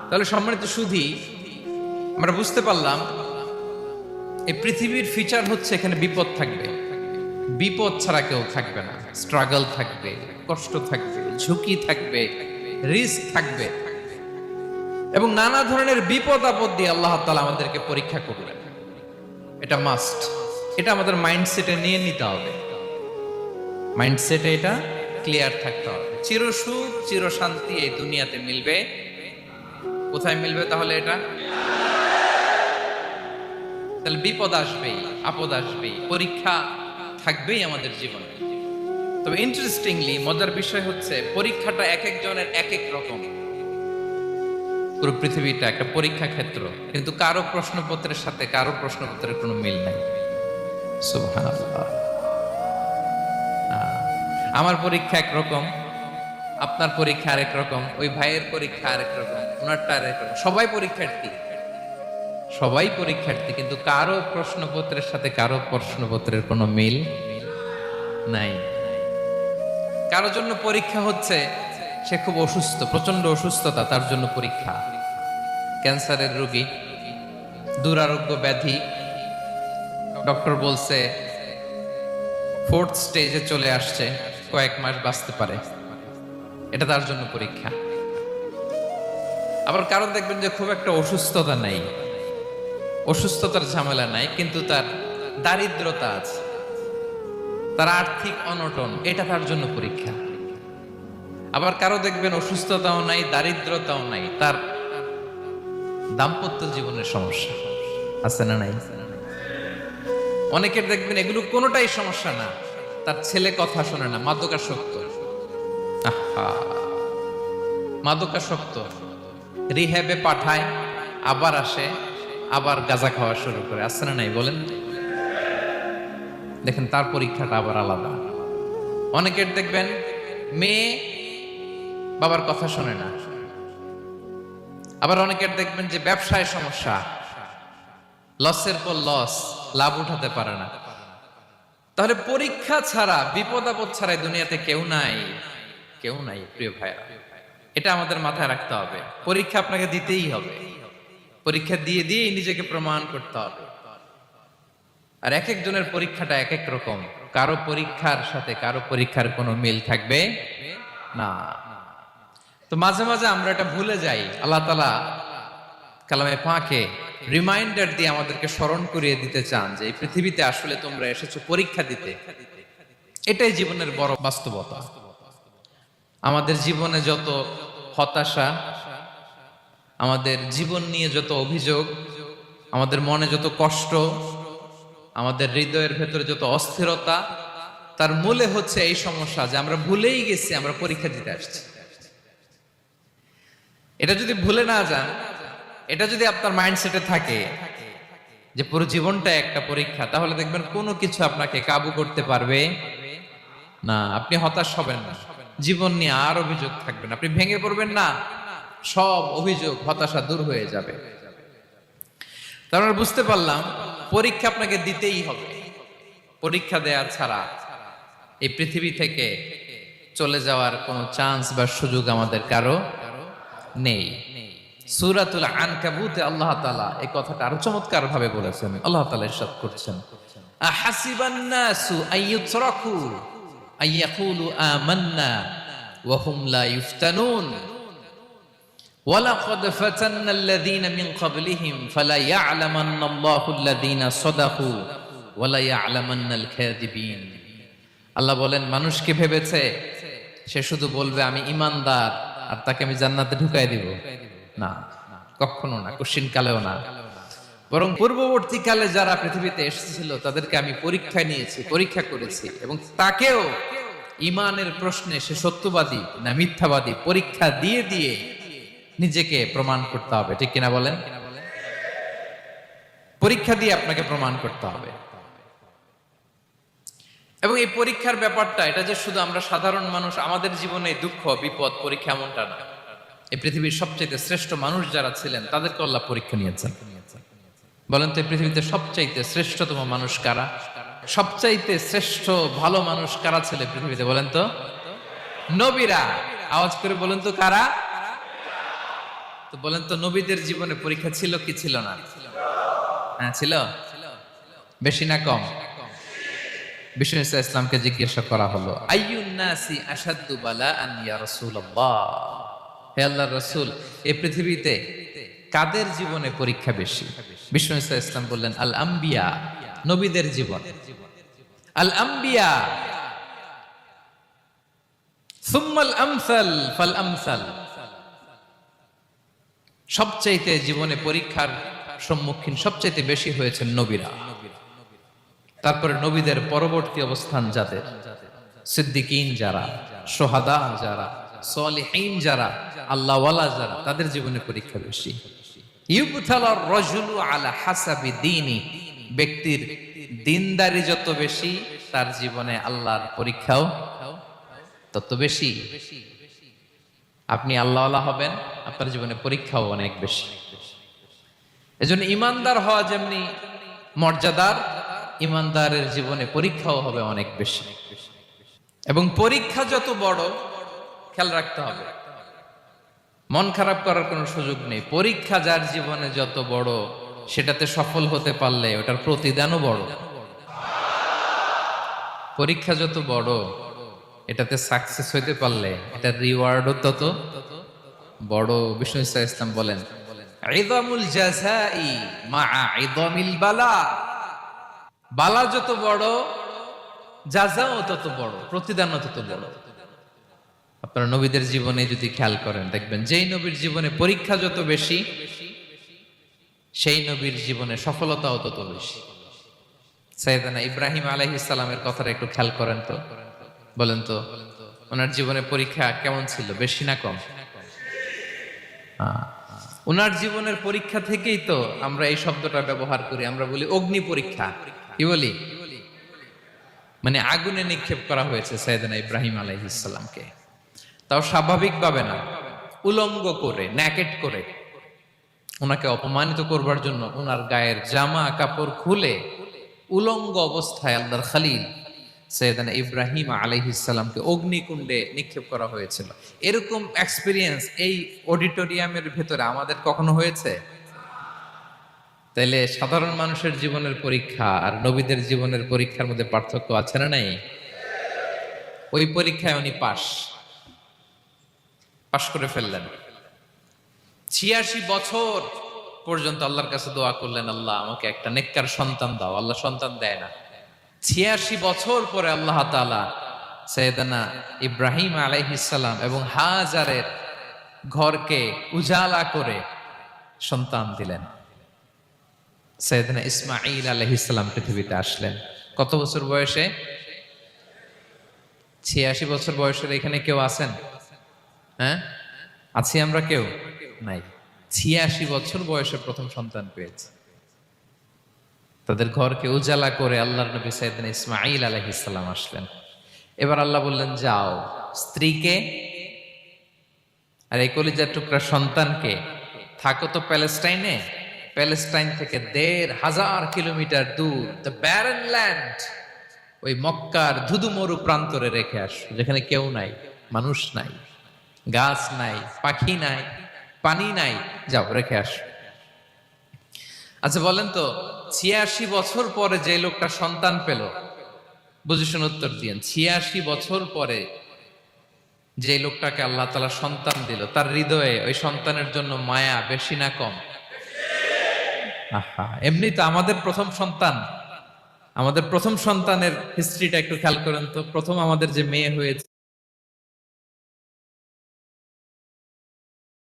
তাহলে সম্মানিত সুধী, আমরা বুঝতে পারলাম এই পৃথিবীর ফিচার হচ্ছে এখানে বিপদ থাকবে, বিপদ ছাড়া কেউ থাকবে না। স্ট্রাগল থাকবে, কষ্ট থাকবে, ঝুঁকি থাকবে, রিস্ক থাকবে এবং নানা ধরনের বিপদ আপদ দিয়ে আল্লাহ তাআলা আমাদেরকে পরীক্ষা করবেন। এটা মাস্ট, এটা আমাদের মাইন্ডসেটে নিয়ে নিতে হবে। মাইন্ডসেটে এটা ক্লিয়ার থাকতে হবে। চিরসুখ চিরশান্তি এই দুনিয়াতে মিলবে, কোথায় মিলবে তাহলে? এটা তাহলে বিপদ আসবেই, আপদ আসবেই, পরীক্ষা থাকবেই আমাদের জীবনে। তবে ইন্টারেস্টিংলি মজার বিষয় হচ্ছে পরীক্ষাটা এক একজনের এক এক রকম। পুরো পৃথিবীটা একটা পরীক্ষা ক্ষেত্র, কিন্তু কারো প্রশ্নপত্রের সাথে কারো প্রশ্নপত্রের কোনো মিল নাই। সুবহানাল্লাহ। আমার পরীক্ষা একরকম, আপনার পরীক্ষা আরেক রকম, ওই ভাইয়ের পরীক্ষা আরেক রকম, ওনারটা আরেক রকম। সবাই পরীক্ষার্থী, সবাই পরীক্ষার্থী, কিন্তু কারো প্রশ্নপত্রের সাথে কারো প্রশ্নপত্রের কোনো মিল নাই। কারোর জন্য পরীক্ষা হচ্ছে সে খুব অসুস্থ, প্রচন্ড অসুস্থতা, তার জন্য পরীক্ষা। ক্যান্সারের রোগী, দুরারোগ্য ব্যাধি, ডক্টর বলছে 4th স্টেজে চলে আসছে, কয়েক মাস বাঁচতে পারে, এটা তার জন্য পরীক্ষা। আবার কারণ দেখবেন যে খুব একটা অসুস্থতা নাই, অসুস্থতার ঝামেলা নাই, কিন্তু তার দারিদ্রতা আছে, তার আর্থিক অনটন, এটা তার জন্য পরীক্ষা। আবার কারো দেখবেন অসুস্থতাও নাই, দারিদ্রতাও নাই, তার দাম্পত্য জীবনের সমস্যা আছে না নাই? অনেকের দেখবেন এগুলো কোনোটাই সমস্যা না, তার ছেলে কথা শোনে না, মাদকাসক্ত। মাদকাসক্ত, রিহ্যাবে পাঠায়, আবার আসে, আবার গাঁজা খাওয়া শুরু করে, আছে না নাই বলেন? দেখেন তার পরীক্ষাটা আবার আলাদা। অনেকের দেখবেন মেয়ে বাবার কথা শোনে না। আবার অনেকের দেখবেন যে ব্যবসায় সমস্যা, লসের পর লস, লাভ উঠাতে পারে না। তাহলে পরীক্ষা ছাড়া, বিপদ আপদ ছাড়া দুনিয়াতে কেউ নাই, কেউ নাই প্রিয় ভাইয়া। এটা আমাদের মাথায় রাখতে হবে। পরীক্ষা আপনাকে দিতেই হবে, পরীক্ষা দিয়ে দিয়ে নিজেকে প্রমাণ করতে হবে। আর এক একজনের পরীক্ষাটা এক এক রকম, কারো পরীক্ষার সাথে কারো পরীক্ষার কোনো মিল থাকবে না। তো মাঝে মাঝে আমরা এটা ভুলে যাই। আল্লাহ তাআলা কালামে পাকে রিমাইন্ডার দিয়ে আমাদেরকে স্মরণ করিয়ে দিতে চান যে এই পৃথিবীতে আসলে তোমরা এসেছো পরীক্ষা দিতে। এটাই জীবনের বড় বাস্তবতা। আমাদের জীবনে যত হতাশা, আমাদের জীবন নিয়ে যত অভিযোগ, আমাদের মনে যত কষ্ট, আমাদের হৃদয়ের ভেতরে যত অস্থিরতা, তার মূলে হচ্ছে এই সমস্যা যে আমরা ভুলেই গেছি আমরা পরীক্ষা দিতে আসছি। এটা যদি ভুলে না যান, এটা যদি আপনার মাইন্ডসেটে থাকে যে পুরো জীবনটা একটা পরীক্ষা, তাহলে দেখবেন কোনো কিছু আপনাকে কাবু করতে পারবে না। আপনি হতাশ হবেন না, জীবন নিয়ে আর অভিযোগ থাকবে না, আপনি ভেঙে পড়বেন না, সব অভিযোগ হতাশা দূর হয়ে যাবে। তার মানে বুঝতে পারলাম পরীক্ষা আপনাকে দিতেই হবে। পরীক্ষা দেওয়া ছাড়া এই পৃথিবী থেকে চলে যাওয়ার কোনো চান্স বা সুযোগ আমাদের কারো নেই। সূরাতুল আনকাবুতে আল্লাহ তাআলা এই কথাটা আরো চমৎকার ভাবে বলেছেন। আল্লাহ তাআলা ইরশাদ করছেন, আহাসিবান নাসু আইয়ুতরাকু আইয়াকুলু আমান্না ওয়া হুম লা ইফতানুন ওয়ালাকাদ ফাতান্নাল্লাযীনা মিন ক্বাবলিহিম ফালা ইয়া'লামান্নাল্লাহুল্লাযীনা সাদাকু ওয়া লা ইয়া'লামান্নাল কাযিবিন। আল্লাহ বলেন, মানুষ কি ভেবেছে সে শুধু বলবে আমি ঈমানদার আর তাকে আমি জান্নাতে ঢুকাই দিব? না, কখনো না, কোশ্চিন কালেও না। বরং পূর্ববর্তী কালে যারা পৃথিবীতে এসেছিল তাদেরকে আমি পরীক্ষা নিয়েছি, পরীক্ষা করেছি, এবং তাকেও ঈমানের প্রশ্নে সে সত্যবাদী না মিথ্যাবাদী পরীক্ষা দিয়ে দিয়ে নিজেকে প্রমাণ করতে হবে। ঠিক কিনা বলেন? পরীক্ষা দিয়ে আপনাকে প্রমাণ করতে হবে। এবং এই পরীক্ষার ব্যাপারটা, এটা যে শুধু আমরা সাধারণ মানুষ আমাদের জীবনে দুঃখ বিপদ পরীক্ষা এমনটা না। এই পৃথিবীর সবচাইতে শ্রেষ্ঠ মানুষ যারা ছিলেন তাদেরকে আল্লাহ পরীক্ষা নিয়েছেন। বলেন তো এই পৃথিবীতে সবচাইতে শ্রেষ্ঠতম মানুষ কারা? সবচাইতে শ্রেষ্ঠ ভালো মানুষ কারা ছিল পৃথিবীতে? বলেন তো। নবীরা। আওয়াজ করে বলেন তো কারা? তো বলেন তো, নবীদের জীবনে পরীক্ষা ছিল কি ছিল না? হ্যাঁ ছিল। বেশি না কম? বিষ্ণু ইসা ইসলামকে জিজ্ঞাসা করা হলো, আইয়ুন নাসি আশাদ্দু বালাআন ইয়া রাসূলুল্লাহ, হে আল্লাহর রাসূল, এই পৃথিবীতে কাদের জীবনে পরীক্ষা বেশি? বিষ্ণু ইসা ইসলাম বললেন, আল আম্বিয়া, নবীদের জীবন। আল আম্বিয়া সুম্মাল আমসাল ফাল আমসাল, সবচাইতে জীবনে পরীক্ষার সম্মুখীন সবচাইতে বেশি হয়েছেন নবীরা। তারপরে নবীদের পরবর্তী অবস্থান যাদের, সিদ্দিকিন যারা, সোহাদা যারা, সলিহিন যারা, আল্লাহওয়ালা যারা, তাদের জীবনে পরীক্ষা বেশি। ইউবতালার রাজুলু আলা হাসাবি দীনি, ব্যক্তির দিনদারি যত বেশি, তার জীবনে আল্লাহর পরীক্ষাও তত বেশি। আপনি আল্লাহওয়ালা হবেন, আপনার জীবনে পরীক্ষাও অনেক বেশি। এজন্য ইমানদার হওয়া যেমনি মর্যাদার, ইমানদারের জীবনে পরীক্ষাও হবে অনেক বেশি। এবং পরীক্ষা যত বড়, খেয়াল রাখতে হবে, মন খারাপ করার কোনো সুযোগ নেই। পরীক্ষা যার জীবনে যত বড়, সেটাতে সফল হতে পারলে ওটার প্রতিদানও বড়। পরীক্ষা যত বড়, এটাতে সাকসেস হইতে পারলে এটার রিওয়ার্ডও তত বড়। বিষ্ণু ইসা ইসলাম বলেন, ইযামুল জাযাই মাআ ইযামিল বালা, বালা যত বড়, জাযাও তত বড়, প্রতিদানও তত বড়। আপনারা নবীদের জীবনে যদি খেয়াল করেন, দেখবেন যেই নবীর জীবনে পরীক্ষা যত বেশি, সেই নবীর জীবনে সফলতাও তত বেশি। সাইয়েদনা ইব্রাহিম আলাইহিস সালামের কথাটা একটু খেয়াল করেন তো, বলেন তো, ওনার জীবনে পরীক্ষা কেমন ছিল? বেশি না কম? ওনার জীবনের পরীক্ষা থেকেই তো আমরা এই শব্দটা ব্যবহার করি। আমরা বলি অগ্নি পরীক্ষা। কি বলি? মানে আগুনে নিক্ষেপ করা হয়েছে সাইয়েদনা ইব্রাহিম আলাইহিস সালামকে। তাও স্বাভাবিকভাবে না, উলঙ্গ করে, ন্যাকেট করে ওনাকে অপমানিত করবার জন্য ওনার গায়ের জামা কাপড় খুলে উলঙ্গ অবস্থায় আল্লাহর খলিল সাইয়েদনা ইব্রাহিম আলাইহিস সালামকে অগ্নিকুণ্ডে নিক্ষেপ করা হয়েছিল। এরকম এক্সপেরিয়েন্স এই অডিটোরিয়ামের ভেতরে আমাদের কখনো হয়েছে? তাইলে সাধারণ মানুষের জীবনের পরীক্ষা আর নবীদের জীবনের পরীক্ষার মধ্যে পার্থক্য আছে না নাই? ওই পরীক্ষায় উনি পাশ করে ফেললেন। 86 বছর পর্যন্ত আল্লাহর কাছে দোয়া করলেন, আল্লাহ আমাকে একটা নেককার সন্তান দাও। আল্লাহ সন্তান দেয় না। 86 বছর পরে আল্লাহ তাআলা সাইয়েদনা ইব্রাহিম আলাইহিস সালাম এবং হাজারের ঘরকে উজালা করে সন্তান দিলেন। সাইয়েদনা ইসমাঈল আলাইহিস সালাম পৃথিবীতে আসলেন কত বছর বয়সে? 86 বছর বয়সের এখানে কেউ আছেন? হ্যাঁ, আছি আমরা? কেউ নাই। 86 বছর বয়সে প্রথম সন্তান পেয়েছে। তাদের ঘরকে উজালা করে আল্লাহর নবী সাইয়েদনা ইসমাঈল আলাইহিস সালাম আসলেন। এবার আল্লাহ বললেন, যাও স্ত্রীকে আর এই কলিজার টুকরা সন্তানকে, থাকো তো প্যালেস্টাইনে, প্যালেস্টাইন থেকে ১৫০০ কিলোমিটার দূর, দ্য ব্যারেন ল্যান্ড, ওই মক্কার ধুধু মরু প্রান্তরে রেখে আসো, যেখানে কেউ নাই, মানুষ নাই, গাছ নাই, পাখি নাই, পানি নাই, যাও রেখে আসো। আচ্ছা বলেন তো, 86 বছর পরে যে লোকটা সন্তান পেল, বুঝে শুনে উত্তর দিয়েন, 86 বছর পরে যে লোকটাকে আল্লাহ তাআলা সন্তান দিল, তার হৃদয়ে ওই সন্তানের জন্য মায়া বেশি না কম? আহা, এমনি তো আমাদের প্রথম সন্তানের হিস্ট্রিটা একটু খেয়াল করেন তো। প্রথম আমাদের যে মেয়ে হয়েছে,